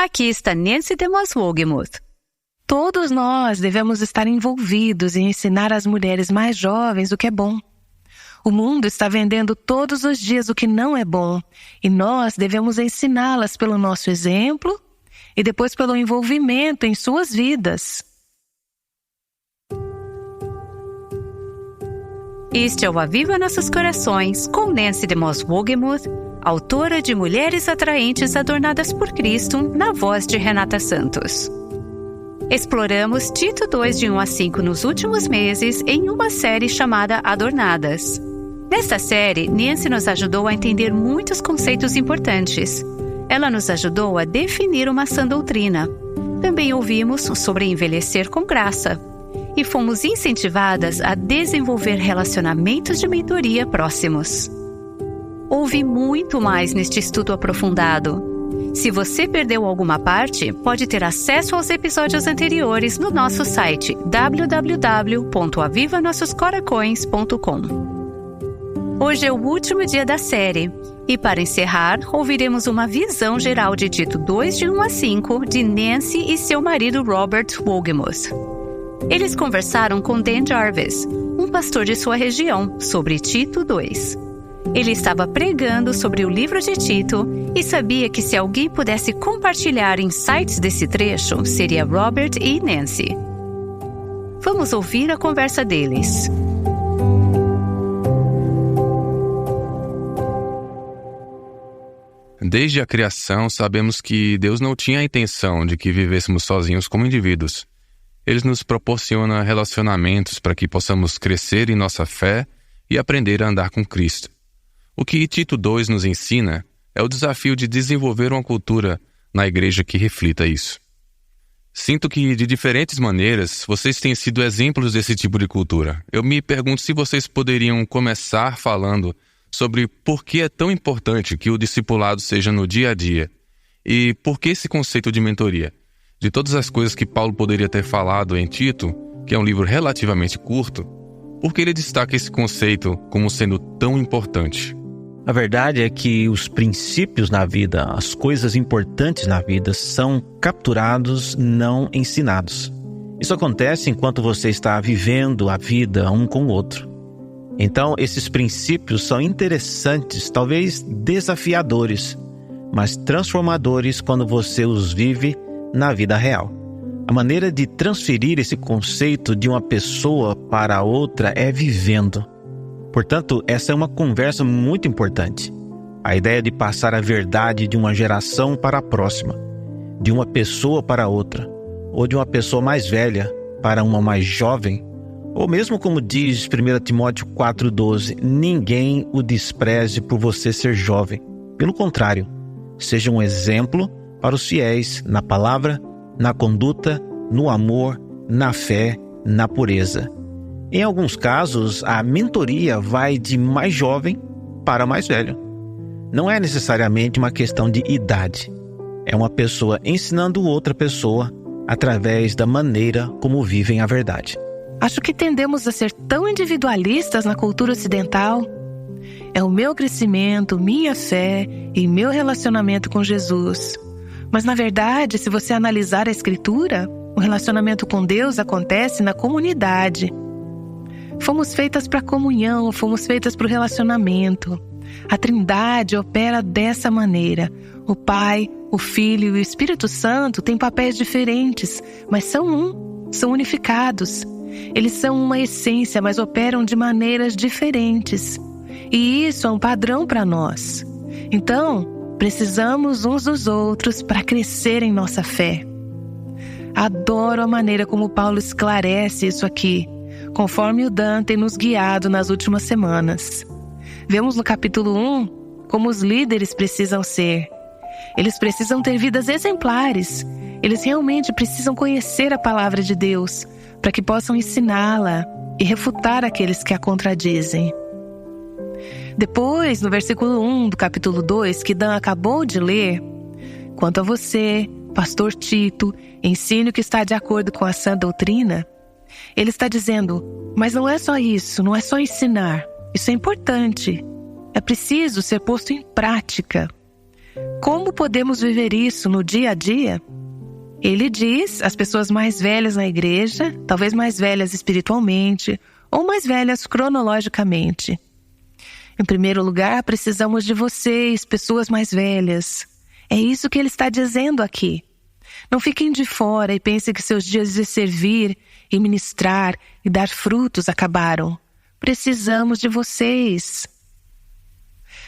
Aqui está Nancy DeMoss Wogemuth. Todos nós devemos estar envolvidos em ensinar às mulheres mais jovens o que é bom. O mundo está vendendo todos os dias o que não é bom, e nós devemos ensiná-las pelo nosso exemplo e depois pelo envolvimento em suas vidas. Este é o Aviva Nossos Corações, com Nancy DeMoss Wogemuth, autora de Mulheres Atraentes Adornadas por Cristo, na voz de Renata Santos. Exploramos Tito 2, de 1 a 5 nos últimos meses em uma série chamada Adornadas. Nesta série, Nancy nos ajudou a entender muitos conceitos importantes. Ela nos ajudou a definir uma sã doutrina. Também ouvimos sobre envelhecer com graça. E fomos incentivadas a desenvolver relacionamentos de mentoria próximos. Houve muito mais neste estudo aprofundado. Se você perdeu alguma parte, pode ter acesso aos episódios anteriores no nosso site www.avivanossoscoracões.com. Hoje é o último dia da série, e para encerrar, ouviremos uma visão geral de Tito 2, de 1 a 5, de Nancy e seu marido Robert Wogemuth. Eles conversaram com Dan Jarvis, um pastor de sua região, sobre Tito 2. Ele estava pregando sobre o livro de Tito e sabia que se alguém pudesse compartilhar insights desse trecho, seria Robert e Nancy. Vamos ouvir a conversa deles. Desde a criação, sabemos que Deus não tinha a intenção de que vivêssemos sozinhos como indivíduos. Ele nos proporciona relacionamentos para que possamos crescer em nossa fé e aprender a andar com Cristo. O que Tito 2 nos ensina é o desafio de desenvolver uma cultura na igreja que reflita isso. Sinto que, de diferentes maneiras, vocês têm sido exemplos desse tipo de cultura. Eu me pergunto se vocês poderiam começar falando sobre por que é tão importante que o discipulado seja no dia a dia e por que esse conceito de mentoria. De todas as coisas que Paulo poderia ter falado em Tito, que é um livro relativamente curto, por que ele destaca esse conceito como sendo tão importante? A verdade é que os princípios na vida, as coisas importantes na vida, são capturados, não ensinados. Isso acontece enquanto você está vivendo a vida um com o outro. Então, esses princípios são interessantes, talvez desafiadores, mas transformadores quando você os vive na vida real. A maneira de transferir esse conceito de uma pessoa para a outra é vivendo. Portanto, essa é uma conversa muito importante. A ideia de passar a verdade de uma geração para a próxima, de uma pessoa para outra, ou de uma pessoa mais velha para uma mais jovem, ou mesmo como diz 1 Timóteo 4,12, ninguém o despreze por você ser jovem. Pelo contrário, seja um exemplo para os fiéis na palavra, na conduta, no amor, na fé, na pureza. Em alguns casos, a mentoria vai de mais jovem para mais velho. Não é necessariamente uma questão de idade. É uma pessoa ensinando outra pessoa através da maneira como vivem a verdade. Acho que tendemos a ser tão individualistas na cultura ocidental. É o meu crescimento, minha fé e meu relacionamento com Jesus. Mas, na verdade, se você analisar a Escritura, o relacionamento com Deus acontece na comunidade. Fomos feitas para a comunhão, fomos feitas para o relacionamento. A Trindade opera dessa maneira. O Pai, o Filho e o Espírito Santo têm papéis diferentes, mas são unificados. Eles são uma essência, mas operam de maneiras diferentes. E isso é um padrão para nós. Então, precisamos uns dos outros para crescer em nossa fé. Adoro a maneira como Paulo esclarece isso aqui, conforme o Dan tem nos guiado nas últimas semanas. Vemos no capítulo 1 como os líderes precisam ser. Eles precisam ter vidas exemplares. Eles realmente precisam conhecer a palavra de Deus para que possam ensiná-la e refutar aqueles que a contradizem. Depois, no versículo 1 do capítulo 2, que Dan acabou de ler, quanto a você, pastor Tito, ensine o que está de acordo com a sã doutrina, ele está dizendo, mas não é só isso, não é só ensinar. Isso é importante. É preciso ser posto em prática. Como podemos viver isso no dia a dia? Ele diz às pessoas mais velhas na igreja, talvez mais velhas espiritualmente, ou mais velhas cronologicamente. Em primeiro lugar, precisamos de vocês, pessoas mais velhas. É isso que ele está dizendo aqui. Não fiquem de fora e pensem que seus dias de servir e ministrar e dar frutos acabaram. Precisamos de vocês.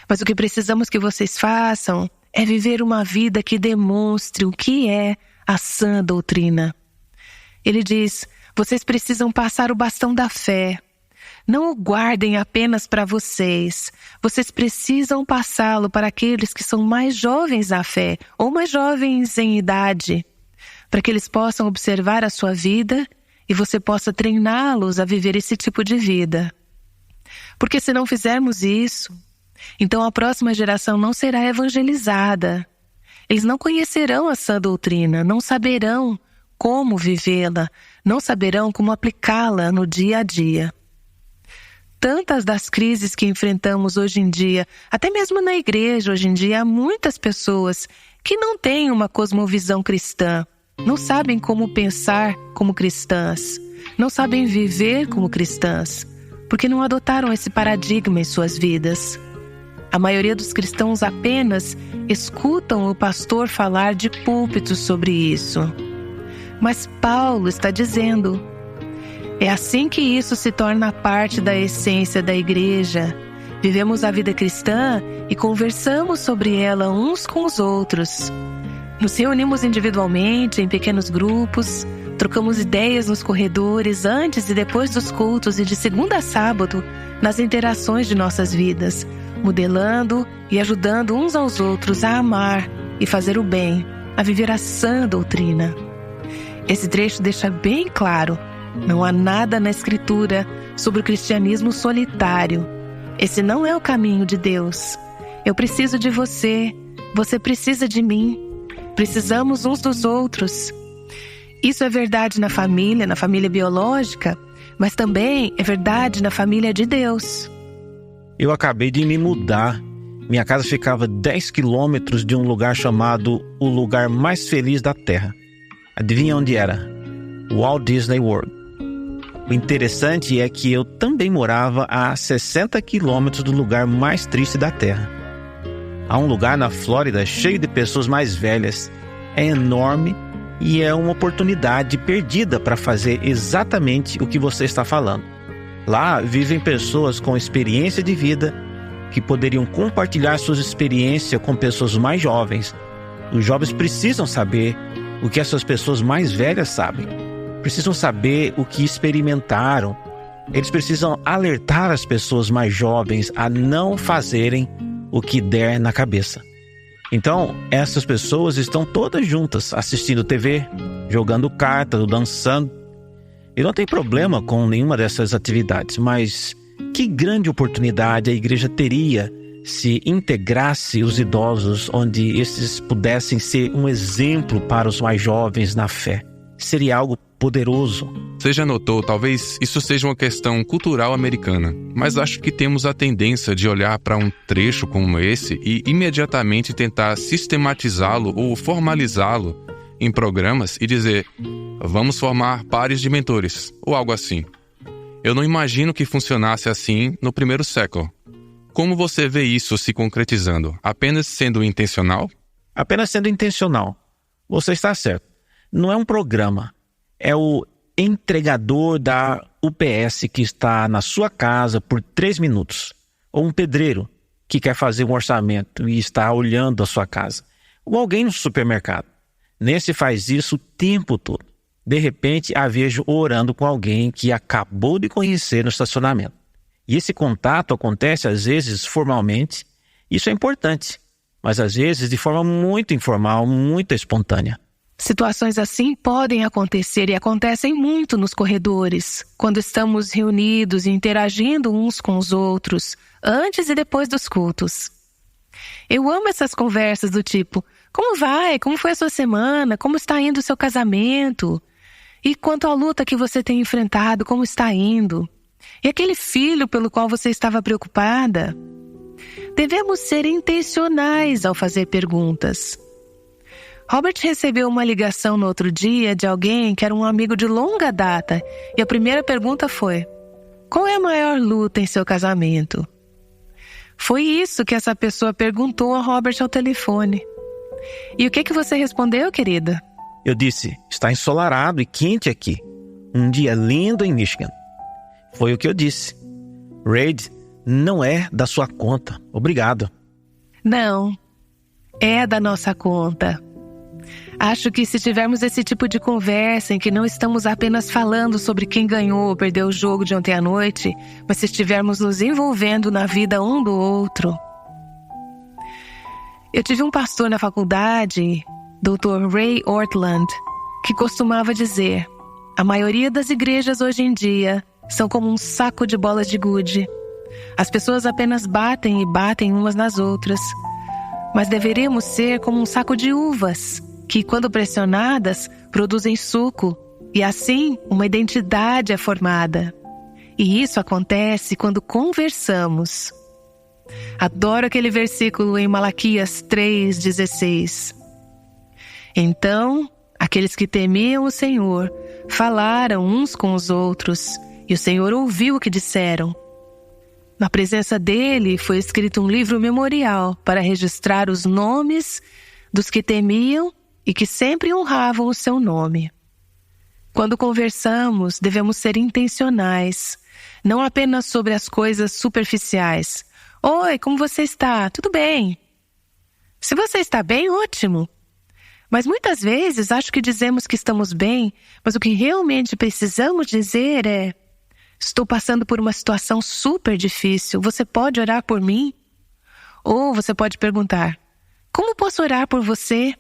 Mas o que precisamos que vocês façam é viver uma vida que demonstre o que é a sã doutrina. Ele diz, vocês precisam passar o bastão da fé. Não o guardem apenas para vocês. Vocês precisam passá-lo para aqueles que são mais jovens na fé ou mais jovens em idade, para que eles possam observar a sua vida e você possa treiná-los a viver esse tipo de vida. Porque se não fizermos isso, então a próxima geração não será evangelizada. Eles não conhecerão a sã doutrina, não saberão como vivê-la, não saberão como aplicá-la no dia a dia. Tantas das crises que enfrentamos hoje em dia, até mesmo na igreja hoje em dia, há muitas pessoas que não têm uma cosmovisão cristã, não sabem como pensar como cristãs, não sabem viver como cristãs, porque não adotaram esse paradigma em suas vidas. A maioria dos cristãos apenas escutam o pastor falar de púlpitos sobre isso. Mas Paulo está dizendo, é assim que isso se torna parte da essência da igreja. Vivemos a vida cristã e conversamos sobre ela uns com os outros. Nos reunimos individualmente, em pequenos grupos, trocamos ideias nos corredores antes e depois dos cultos e de segunda a sábado, nas interações de nossas vidas, modelando e ajudando uns aos outros a amar e fazer o bem, a viver a sã doutrina. Esse trecho deixa bem claro, não há nada na Escritura sobre o cristianismo solitário. Esse não é o caminho de Deus. Eu preciso de você, você precisa de mim. Precisamos uns dos outros. Isso é verdade na família biológica, mas também é verdade na família de Deus. Eu acabei de me mudar. Minha casa ficava 10 quilômetros de um lugar chamado o lugar mais feliz da Terra. Adivinha onde era? Walt Disney World. O interessante é que eu também morava a 60 quilômetros do lugar mais triste da Terra. Há um lugar na Flórida cheio de pessoas mais velhas. É enorme e é uma oportunidade perdida para fazer exatamente o que você está falando. Lá vivem pessoas com experiência de vida que poderiam compartilhar suas experiências com pessoas mais jovens. Os jovens precisam saber o que essas pessoas mais velhas sabem. Precisam saber o que experimentaram. Eles precisam alertar as pessoas mais jovens a não fazerem o que der na cabeça. Então, essas pessoas estão todas juntas, assistindo TV, jogando cartas, dançando. E não tem problema com nenhuma dessas atividades, mas que grande oportunidade a igreja teria se integrasse os idosos, onde esses pudessem ser um exemplo para os mais jovens na fé. Seria algo poderoso. Você já notou, talvez isso seja uma questão cultural americana, mas acho que temos a tendência de olhar para um trecho como esse e imediatamente tentar sistematizá-lo ou formalizá-lo em programas e dizer, vamos formar pares de mentores, ou algo assim. Eu não imagino que funcionasse assim no primeiro século. Como você vê isso se concretizando? Apenas sendo intencional? Apenas sendo intencional. Você está certo. Não é um programa. É o entregador da UPS que está na sua casa por 3 minutos. Ou um pedreiro que quer fazer um orçamento e está olhando a sua casa. Ou alguém no supermercado. Nesse faz isso o tempo todo. De repente, a vejo orando com alguém que acabou de conhecer no estacionamento. E esse contato acontece às vezes formalmente. Isso é importante, mas às vezes de forma muito informal, muito espontânea. Situações assim podem acontecer e acontecem muito nos corredores, quando estamos reunidos e interagindo uns com os outros, antes e depois dos cultos. Eu amo essas conversas do tipo, como vai? Como foi a sua semana? Como está indo o seu casamento? E quanto à luta que você tem enfrentado, como está indo? E aquele filho pelo qual você estava preocupada? devemos ser intencionais ao fazer perguntas. Robert recebeu uma ligação no outro dia de alguém que era um amigo de longa data e a primeira pergunta foi: qual é a maior luta em seu casamento? Foi isso que essa pessoa perguntou a Robert ao telefone. E o que você respondeu, querida? Eu disse: está ensolarado e quente aqui. Um dia lindo em Michigan. Foi o que eu disse. Reid, não é da sua conta. Obrigado. Não, é da nossa conta. Acho que se tivermos esse tipo de conversa em que não estamos apenas falando sobre quem ganhou ou perdeu o jogo de ontem à noite, mas se estivermos nos envolvendo na vida um do outro. Eu tive um pastor na faculdade, Dr. Ray Ortland, que costumava dizer: a maioria das igrejas hoje em dia são como um saco de bolas de gude. As pessoas apenas batem e batem umas nas outras. Mas deveríamos ser como um saco de uvas, que, quando pressionadas, produzem suco, e assim uma identidade é formada. E isso acontece quando conversamos. Adoro aquele versículo em Malaquias 3,16. Então, aqueles que temiam o Senhor falaram uns com os outros, e o Senhor ouviu o que disseram. Na presença dele foi escrito um livro memorial para registrar os nomes dos que temiam e que sempre honravam o seu nome. Quando conversamos, devemos ser intencionais, não apenas sobre as coisas superficiais. Oi, como você está? Tudo bem? Se você está bem, ótimo. Mas muitas vezes acho que dizemos que estamos bem, mas o que realmente precisamos dizer é: estou passando por uma situação super difícil, você pode orar por mim? Ou você pode perguntar: como posso orar por você?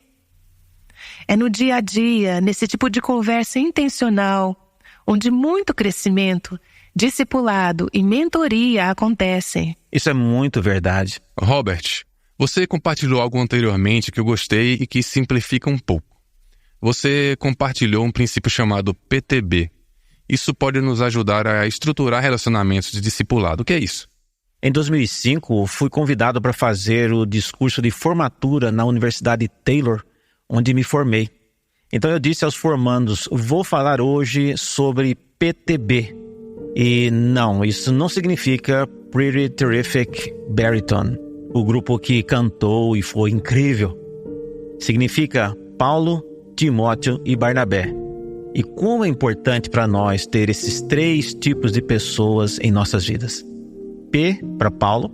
É no dia a dia, nesse tipo de conversa intencional, onde muito crescimento, discipulado e mentoria acontecem. Isso é muito verdade. Robert, você compartilhou algo anteriormente que eu gostei e que simplifica um pouco. Você compartilhou um princípio chamado PTB. Isso pode nos ajudar a estruturar relacionamentos de discipulado. O que é isso? Em 2005, fui convidado para fazer o discurso de formatura na Universidade Taylor, onde me formei. Então eu disse aos formandos: vou falar hoje sobre PTB. E não, isso não significa Pretty Terrific Baritone, o grupo que cantou e foi incrível. Significa Paulo, Timóteo e Barnabé. E como é importante para nós ter esses 3 tipos de pessoas em nossas vidas. P para Paulo.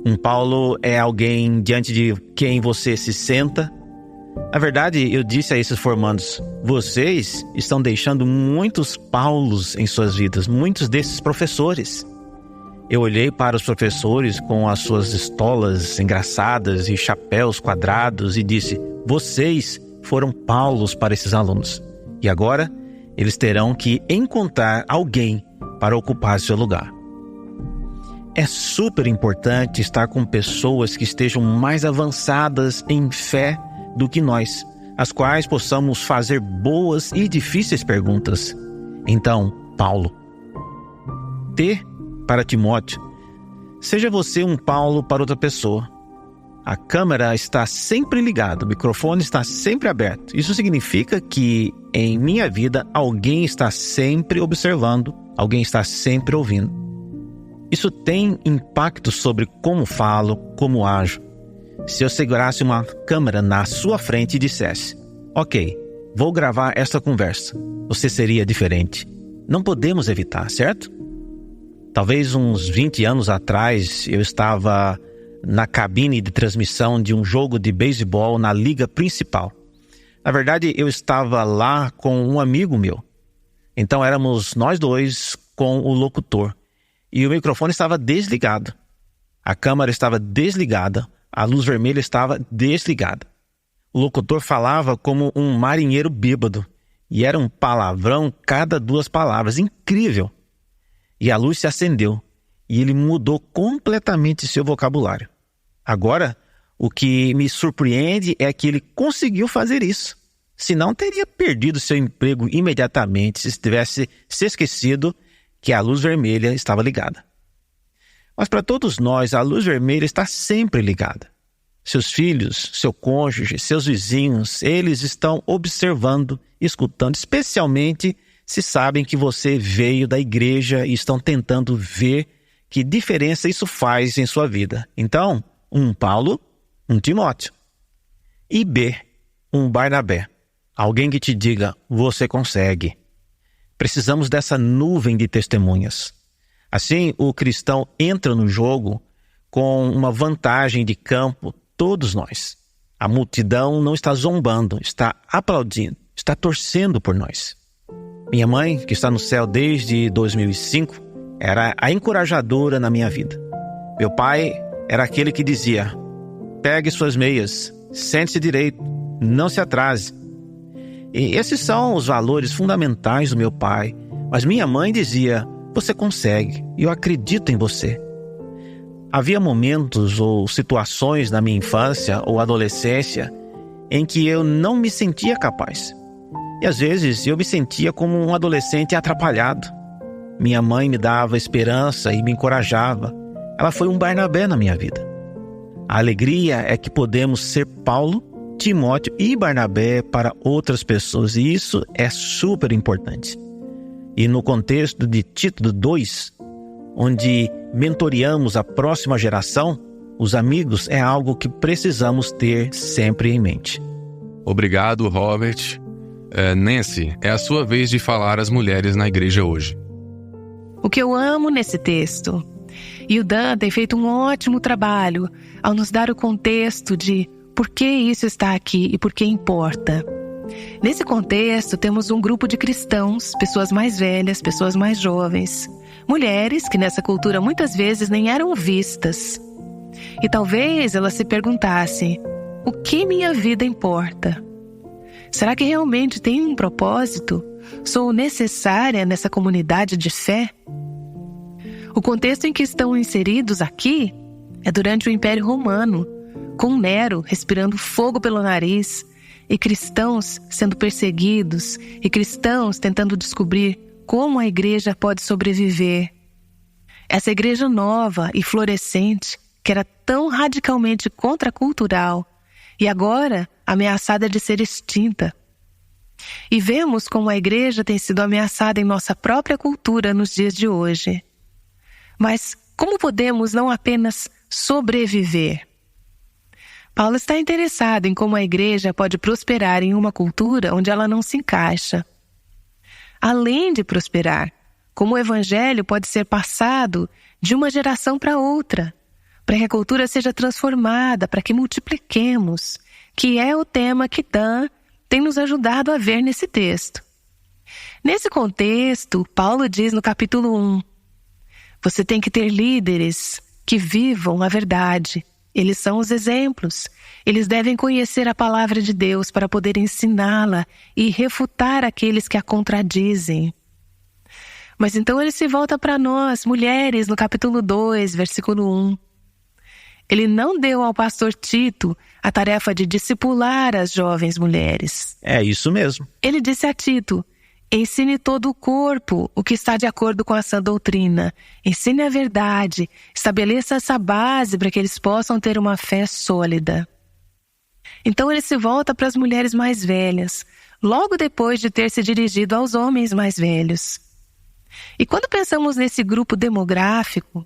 Um Paulo é alguém diante de quem você se senta. Na verdade, eu disse a esses formandos: vocês estão deixando muitos Paulos em suas vidas, muitos desses professores. Eu olhei para os professores com as suas estolas engraçadas e chapéus quadrados e disse: vocês foram Paulos para esses alunos. E agora, eles terão que encontrar alguém para ocupar seu lugar. É super importante estar com pessoas que estejam mais avançadas em fé do que nós, as quais possamos fazer boas e difíceis perguntas. Então, Paulo. T para Timóteo. Seja você um Paulo para outra pessoa. A câmera está sempre ligada, o microfone está sempre aberto. Isso significa que em minha vida alguém está sempre observando, alguém está sempre ouvindo. Isso tem impacto sobre como falo, como ajo. Se eu segurasse uma câmera na sua frente e dissesse: ok, vou gravar esta conversa, você seria diferente. Não podemos evitar, certo? Talvez uns 20 anos atrás eu estava na cabine de transmissão de um jogo de beisebol na liga principal. Na verdade, eu estava lá com um amigo meu. Então éramos nós dois com o locutor. E o microfone estava desligado. A câmera estava desligada. A luz vermelha estava desligada. O locutor falava como um marinheiro bêbado. E era um palavrão cada 2 palavras. Incrível! E a luz se acendeu. E ele mudou completamente seu vocabulário. Agora, o que me surpreende é que ele conseguiu fazer isso. Senão teria perdido seu emprego imediatamente se tivesse se esquecido que a luz vermelha estava ligada. Mas para todos nós, a luz vermelha está sempre ligada. Seus filhos, seu cônjuge, seus vizinhos, eles estão observando, escutando, especialmente se sabem que você veio da igreja e estão tentando ver que diferença isso faz em sua vida. Então, um Paulo, um Timóteo. E B, um Barnabé. Alguém que te diga, você consegue. Precisamos dessa nuvem de testemunhas. Assim, o cristão entra no jogo com uma vantagem de campo, todos nós. A multidão não está zombando, está aplaudindo, está torcendo por nós. Minha mãe, que está no céu desde 2005, era a encorajadora na minha vida. Meu pai era aquele que dizia, pegue suas meias, sente-se direito, não se atrase. E esses são os valores fundamentais do meu pai. Mas minha mãe dizia, você consegue, e eu acredito em você. Havia momentos ou situações na minha infância ou adolescência em que eu não me sentia capaz. E às vezes eu me sentia como um adolescente atrapalhado. Minha mãe me dava esperança e me encorajava. Ela foi um Barnabé na minha vida. A alegria é que podemos ser Paulo, Timóteo e Barnabé para outras pessoas, e isso é super importante. E no contexto de Tito 2, onde mentoreamos a próxima geração, os amigos é algo que precisamos ter sempre em mente. Obrigado, Robert. Nancy, é a sua vez de falar às mulheres na igreja hoje. O que eu amo nesse texto, e o Dan tem feito um ótimo trabalho ao nos dar o contexto de por que isso está aqui e por que importa. Nesse contexto, temos um grupo de cristãos, pessoas mais velhas, pessoas mais jovens, mulheres que nessa cultura muitas vezes nem eram vistas. E talvez elas se perguntassem, o que minha vida importa? Será que realmente tem um propósito? Sou necessária nessa comunidade de fé? O contexto em que estão inseridos aqui é durante o Império Romano, com Nero respirando fogo pelo nariz, e cristãos sendo perseguidos, e cristãos tentando descobrir como a igreja pode sobreviver. Essa igreja nova e florescente, que era tão radicalmente contracultural, e agora ameaçada de ser extinta. E vemos como a igreja tem sido ameaçada em nossa própria cultura nos dias de hoje. Mas como podemos não apenas sobreviver? Paulo está interessado em como a igreja pode prosperar em uma cultura onde ela não se encaixa. Além de prosperar, como o evangelho pode ser passado de uma geração para outra, para que a cultura seja transformada, para que multipliquemos, que é o tema que Dan tem nos ajudado a ver nesse texto. Nesse contexto, Paulo diz no capítulo 1, você tem que ter líderes que vivam a verdade. Eles são os exemplos. Eles devem conhecer a palavra de Deus para poder ensiná-la e refutar aqueles que a contradizem. Mas então ele se volta para nós, mulheres, no capítulo 2, versículo 1. Ele não deu ao pastor Tito a tarefa de discipular as jovens mulheres. É isso mesmo. Ele disse a Tito, ensine todo o corpo o que está de acordo com a sã doutrina. Ensine a verdade. Estabeleça essa base para que eles possam ter uma fé sólida. Então ele se volta para as mulheres mais velhas, logo depois de ter se dirigido aos homens mais velhos. E quando pensamos nesse grupo demográfico,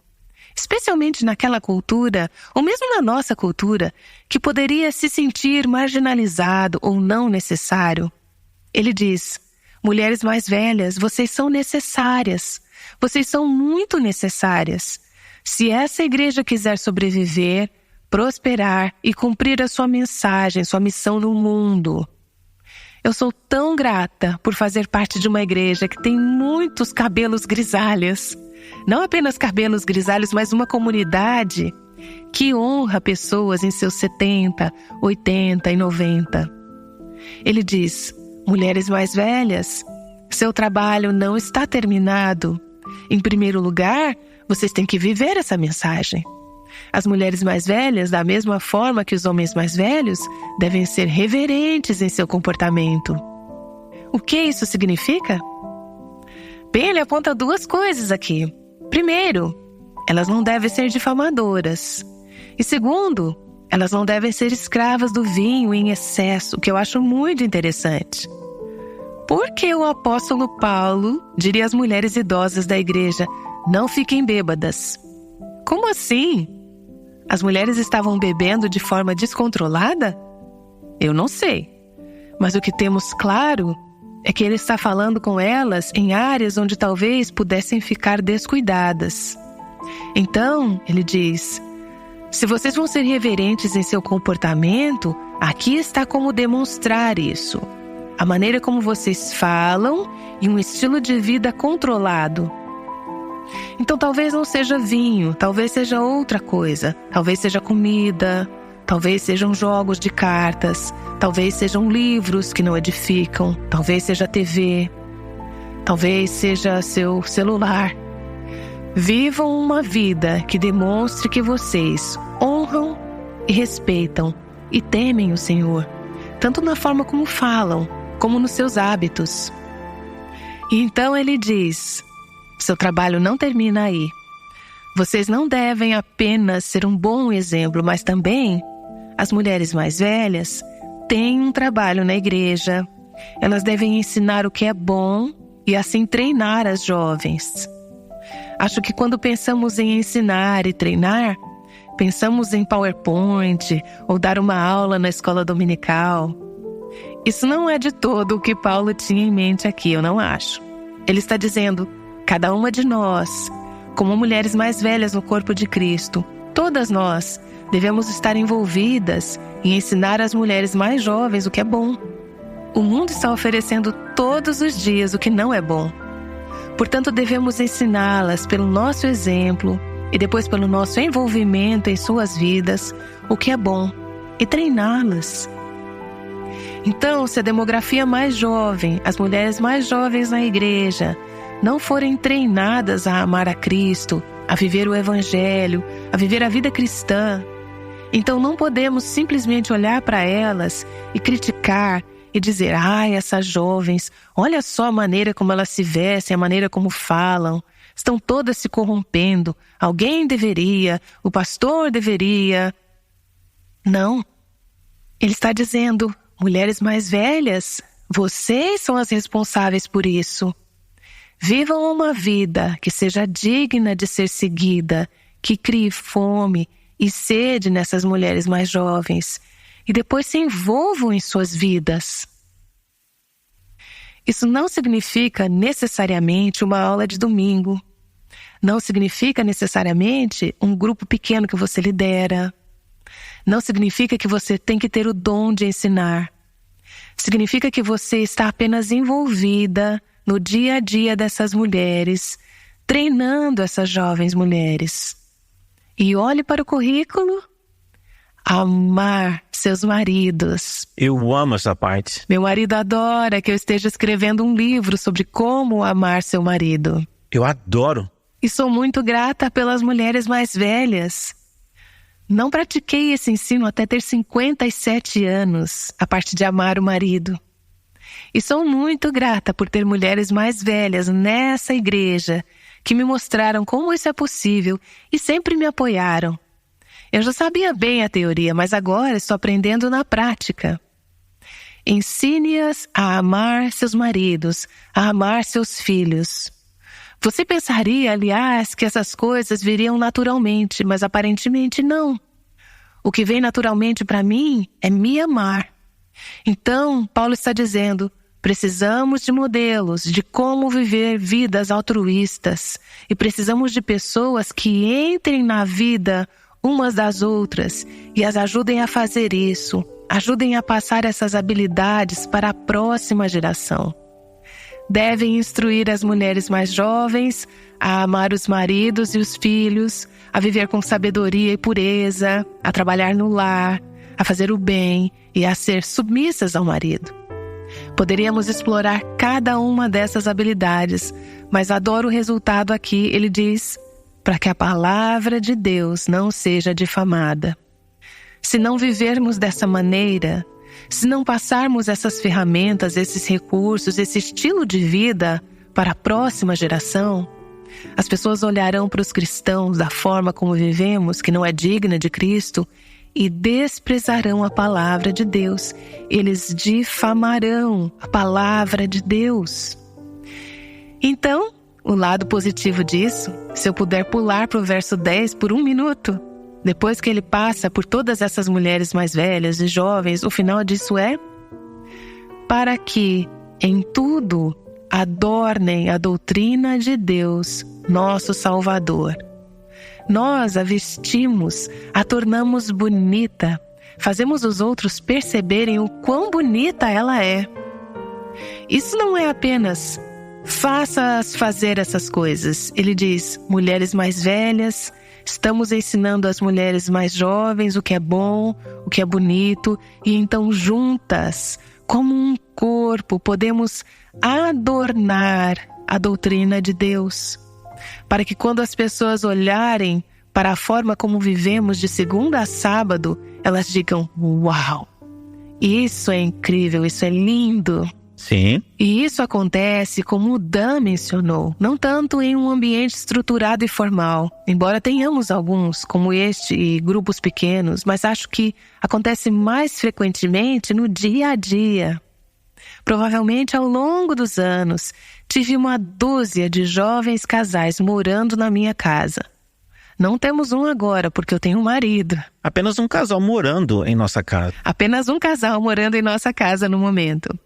especialmente naquela cultura, ou mesmo na nossa cultura, que poderia se sentir marginalizado ou não necessário, ele diz, mulheres mais velhas, vocês são necessárias. Vocês são muito necessárias. Se essa igreja quiser sobreviver, prosperar e cumprir a sua mensagem, sua missão no mundo. Eu sou tão grata por fazer parte de uma igreja que tem muitos cabelos grisalhos. Não apenas cabelos grisalhos, mas uma comunidade que honra pessoas em seus 70, 80 e 90. Ele diz, mulheres mais velhas, seu trabalho não está terminado. Em primeiro lugar, vocês têm que viver essa mensagem. As mulheres mais velhas, da mesma forma que os homens mais velhos, devem ser reverentes em seu comportamento. O que isso significa? Bem, ele aponta duas coisas aqui. Primeiro, elas não devem ser difamadoras. E segundo, elas não devem ser escravas do vinho em excesso, que eu acho muito interessante. Por que o apóstolo Paulo diria às mulheres idosas da igreja: não fiquem bêbadas? Como assim? As mulheres estavam bebendo de forma descontrolada? Eu não sei. Mas o que temos claro é que ele está falando com elas em áreas onde talvez pudessem ficar descuidadas. Então, ele diz: se vocês vão ser reverentes em seu comportamento, aqui está como demonstrar isso. A maneira como vocês falam e um estilo de vida controlado. Então talvez não seja vinho, talvez seja outra coisa. Talvez seja comida, talvez sejam jogos de cartas, talvez sejam livros que não edificam, talvez seja TV, talvez seja seu celular. Vivam uma vida que demonstre que vocês honram e respeitam e temem o Senhor, tanto na forma como falam, como nos seus hábitos. E então ele diz: seu trabalho não termina aí. Vocês não devem apenas ser um bom exemplo, mas também as mulheres mais velhas têm um trabalho na igreja. Elas devem ensinar o que é bom e assim treinar as jovens. Acho que quando pensamos em ensinar e treinar, pensamos em PowerPoint ou dar uma aula na escola dominical. Isso não é de todo o que Paulo tinha em mente aqui, eu não acho. Ele está dizendo: cada uma de nós, como mulheres mais velhas no corpo de Cristo, todas nós devemos estar envolvidas em ensinar as mulheres mais jovens o que é bom. O mundo está oferecendo todos os dias o que não é bom. Portanto, devemos ensiná-las pelo nosso exemplo e depois pelo nosso envolvimento em suas vidas o que é bom e treiná-las. Então, se a demografia mais jovem, as mulheres mais jovens na igreja, não forem treinadas a amar a Cristo, a viver o Evangelho, a viver a vida cristã, então não podemos simplesmente olhar para elas e criticar e dizer: ai, essas jovens, olha só a maneira como elas se vestem, a maneira como falam, estão todas se corrompendo, alguém deveria, o pastor deveria. Não. Ele está dizendo: mulheres mais velhas, vocês são as responsáveis por isso. Vivam uma vida que seja digna de ser seguida, que crie fome e sede nessas mulheres mais jovens, e depois se envolvam em suas vidas. Isso não significa necessariamente uma aula de domingo. Não significa necessariamente um grupo pequeno que você lidera. Não significa que você tem que ter o dom de ensinar. Significa que você está apenas envolvida no dia a dia dessas mulheres, treinando essas jovens mulheres. E olhe para o currículo: amar seus maridos. Eu amo essa parte. Meu marido adora que eu esteja escrevendo um livro sobre como amar seu marido. Eu adoro. E sou muito grata pelas mulheres mais velhas. Não pratiquei esse ensino até ter 57 anos, a parte de amar o marido. E sou muito grata por ter mulheres mais velhas nessa igreja que me mostraram como isso é possível e sempre me apoiaram. Eu já sabia bem a teoria, mas agora estou aprendendo na prática. Ensine-as a amar seus maridos, a amar seus filhos. Você pensaria, aliás, que essas coisas viriam naturalmente, mas aparentemente não. O que vem naturalmente para mim é me amar. Então, Paulo está dizendo: precisamos de modelos de como viver vidas altruístas e precisamos de pessoas que entrem na vida umas das outras e as ajudem a fazer isso, ajudem a passar essas habilidades para a próxima geração. Devem instruir as mulheres mais jovens a amar os maridos e os filhos, a viver com sabedoria e pureza, a trabalhar no lar, a fazer o bem e a ser submissas ao marido. Poderíamos explorar cada uma dessas habilidades, mas adoro o resultado aqui. Ele diz: para que a palavra de Deus não seja difamada. Se não vivermos dessa maneira, se não passarmos essas ferramentas, esses recursos, esse estilo de vida para a próxima geração, As pessoas olharão para os cristãos da forma como vivemos, que não é digna de Cristo, e desprezarão a palavra de Deus. Eles difamarão a palavra de Deus. Então, o lado positivo disso, se eu puder pular para o verso 10 por 1 minuto, depois que ele passa por todas essas mulheres mais velhas e jovens, o final disso é: para que em tudo adornem a doutrina de Deus, nosso Salvador. Nós a vestimos, a tornamos bonita, fazemos os outros perceberem o quão bonita ela é. Isso não é apenas faça-as fazer essas coisas. Ele diz, mulheres mais velhas, estamos ensinando as mulheres mais jovens o que é bom, o que é bonito, e então juntas, como um corpo, podemos adornar a doutrina de Deus. Para que quando as pessoas olharem para a forma como vivemos de segunda a sábado, elas digam, uau, isso é incrível, isso é lindo. Sim. E isso acontece, como o Dan mencionou, não tanto em um ambiente estruturado e formal, embora tenhamos alguns, como este, e grupos pequenos, mas acho que acontece mais frequentemente no dia a dia. Provavelmente ao longo dos anos, tive uma dúzia de jovens casais morando na minha casa. Não temos um agora, porque eu tenho um marido. Apenas um casal morando em nossa casa. Apenas um casal morando em nossa casa no momento.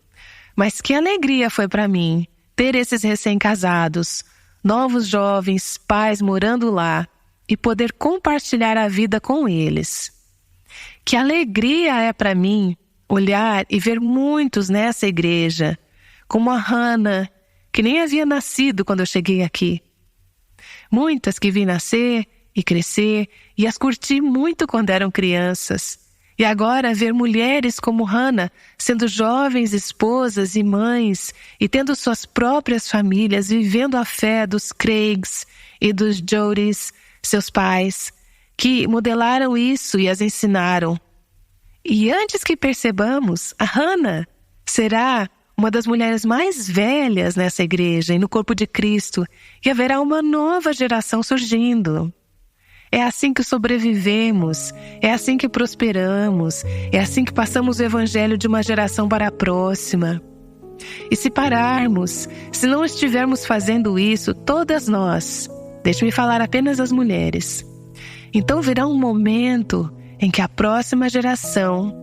Mas que alegria foi para mim ter esses recém-casados, novos jovens, pais morando lá e poder compartilhar a vida com eles. Que alegria é para mim olhar e ver muitos nessa igreja, como a Hannah, que nem havia nascido quando eu cheguei aqui. Muitas que vi nascer e crescer e as curti muito quando eram crianças. E agora ver mulheres como Hannah sendo jovens esposas e mães e tendo suas próprias famílias, vivendo a fé dos Craigs e dos Jodys, seus pais, que modelaram isso e as ensinaram. E antes que percebamos, a Hannah será uma das mulheres mais velhas nessa igreja e no corpo de Cristo, e haverá uma nova geração surgindo. É assim que sobrevivemos, é assim que prosperamos, é assim que passamos o evangelho de uma geração para a próxima. E se pararmos, se não estivermos fazendo isso, todas nós, deixe-me falar apenas as mulheres, então virá um momento em que a próxima geração,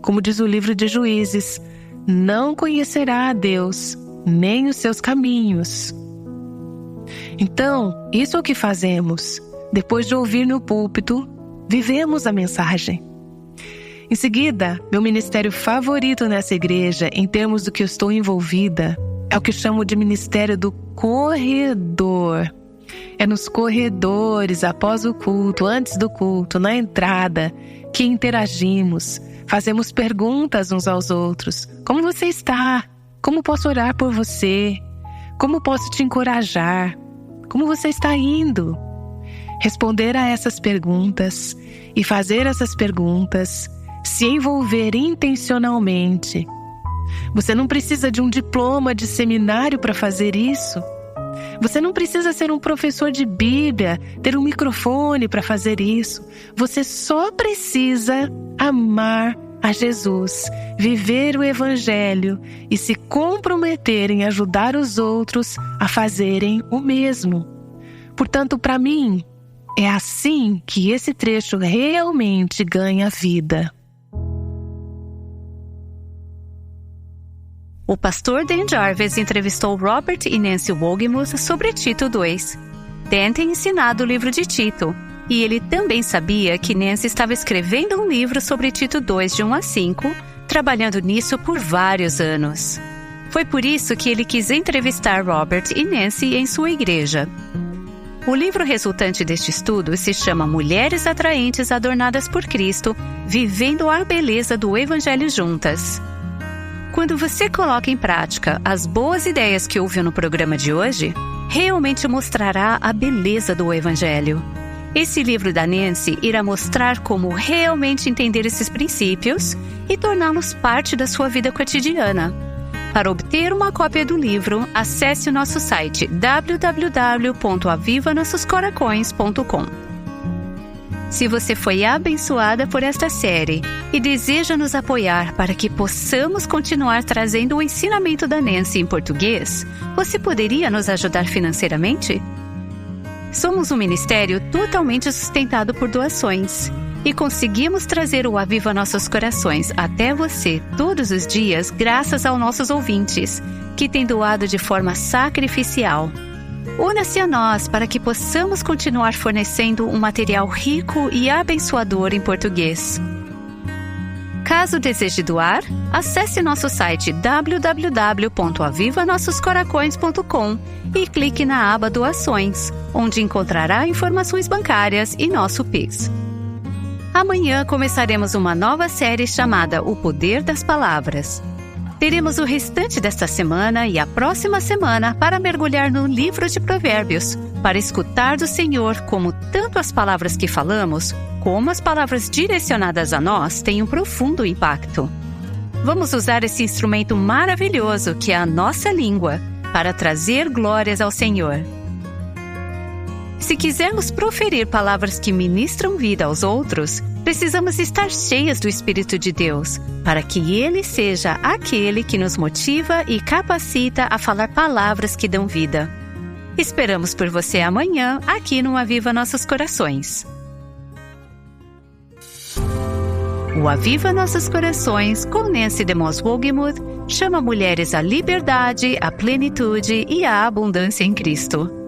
como diz o livro de Juízes, não conhecerá a Deus, nem os seus caminhos. Então, isso é o que fazemos. Depois de ouvir no púlpito, vivemos a mensagem. Em seguida, meu ministério favorito nessa igreja, em termos do que eu estou envolvida, é o que eu chamo de ministério do corredor. É nos corredores, após o culto, antes do culto, na entrada, que interagimos, fazemos perguntas uns aos outros. Como você está? Como posso orar por você? Como posso te encorajar? Como você está indo? Responder a essas perguntas e fazer essas perguntas, se envolver intencionalmente. Você não precisa de um diploma de seminário para fazer isso. Você não precisa ser um professor de Bíblia, ter um microfone para fazer isso. Você só precisa amar a Jesus, viver o Evangelho e se comprometer em ajudar os outros a fazerem o mesmo. Portanto, para mim, é assim que esse trecho realmente ganha vida. O pastor Dan Jarvis entrevistou Robert e Nancy Wogemuth sobre Tito 2. Dan tem ensinado o livro de Tito, e ele também sabia que Nancy estava escrevendo um livro sobre Tito 2 de 1 a 5, trabalhando nisso por vários anos. Foi por isso que ele quis entrevistar Robert e Nancy em sua igreja. O livro resultante deste estudo se chama Mulheres Atraentes Adornadas por Cristo, Vivendo a Beleza do Evangelho Juntas. Quando você coloca em prática as boas ideias que ouviu no programa de hoje, realmente mostrará a beleza do Evangelho. Esse livro da Nancy irá mostrar como realmente entender esses princípios e torná-los parte da sua vida cotidiana. Para obter uma cópia do livro, acesse o nosso site www.avivanossoscoracões.com. Se você foi abençoada por esta série e deseja nos apoiar para que possamos continuar trazendo o ensinamento da Nancy em português, você poderia nos ajudar financeiramente? Somos um ministério totalmente sustentado por doações e conseguimos trazer o Aviva Nossos Corações até você todos os dias graças aos nossos ouvintes, que têm doado de forma sacrificial. Una-se a nós para que possamos continuar fornecendo um material rico e abençoador em português. Caso deseje doar, acesse nosso site www.avivanossoscoracões.com e clique na aba Doações, onde encontrará informações bancárias e nosso Pix. Amanhã começaremos uma nova série chamada O Poder das Palavras. Teremos o restante desta semana e a próxima semana para mergulhar no livro de Provérbios, para escutar do Senhor como tanto as palavras que falamos, como as palavras direcionadas a nós têm um profundo impacto. Vamos usar esse instrumento maravilhoso que é a nossa língua, para trazer glórias ao Senhor. Se quisermos proferir palavras que ministram vida aos outros, precisamos estar cheias do Espírito de Deus, para que Ele seja aquele que nos motiva e capacita a falar palavras que dão vida. Esperamos por você amanhã, aqui no Aviva Nossos Corações. O Aviva Nossos Corações, com Nancy DeMoss Wogemuth, chama mulheres à liberdade, à plenitude e à abundância em Cristo.